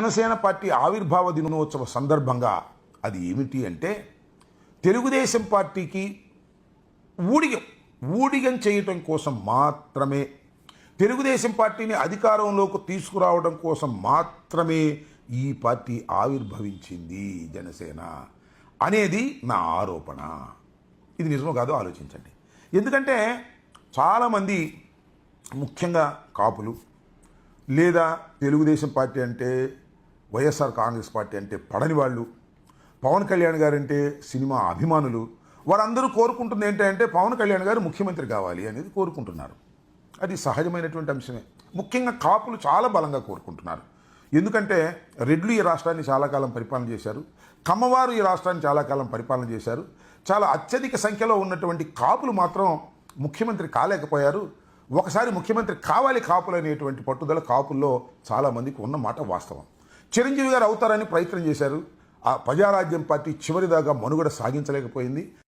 Janasena party ఆవిర్భావ దినోత్సవ సందర్భంగా అది ఏమిటి అంటే తెలుగుదేశం పార్టీకి ఊడిగం చేయటం కోసం మాత్రమే, తెలుగుదేశం పార్టీని అధికారంలోకి తీసుకురావడం కోసం మాత్రమే ఈ పార్టీ ఆవిర్భవించింది జనసేన అనేది నా ఆరోపణ. ఇది నిజమో కాదో ఆలోచించండి. ఎందుకంటే చాలామంది ముఖ్యంగా కాపులు లేదా తెలుగుదేశం పార్టీ అంటే వైఎస్ఆర్ కాంగ్రెస్ పార్టీ అంటే పడని వాళ్ళు, పవన్ కళ్యాణ్ గారు అంటే సినిమా అభిమానులు, వారందరూ కోరుకుంటుంది ఏంటంటే పవన్ కళ్యాణ్ గారు ముఖ్యమంత్రి కావాలి అనేది కోరుకుంటున్నారు. అది సహజమైనటువంటి అంశమే. ముఖ్యంగా కాపులు చాలా బలంగా కోరుకుంటున్నారు. ఎందుకంటే రెడ్లు ఈ రాష్ట్రాన్ని చాలా కాలం పరిపాలన చేశారు, కమ్మవారు ఈ రాష్ట్రాన్ని చాలా కాలం పరిపాలన చేశారు. చాలా అత్యధిక సంఖ్యలో ఉన్నటువంటి కాపులు మాత్రం ముఖ్యమంత్రి కాలేకపోయారు. ఒకసారి ముఖ్యమంత్రి కావాలి కాపులు అనేటువంటి పట్టుదల కాపుల్లో చాలామందికి ఉన్న మాట వాస్తవం. చిరంజీవి గారు అవుతారని ప్రయత్నం చేశారు. ఆ ప్రజారాజ్యం పార్టీ చివరిదాకా మనుగడ సాగించలేకపోయింది.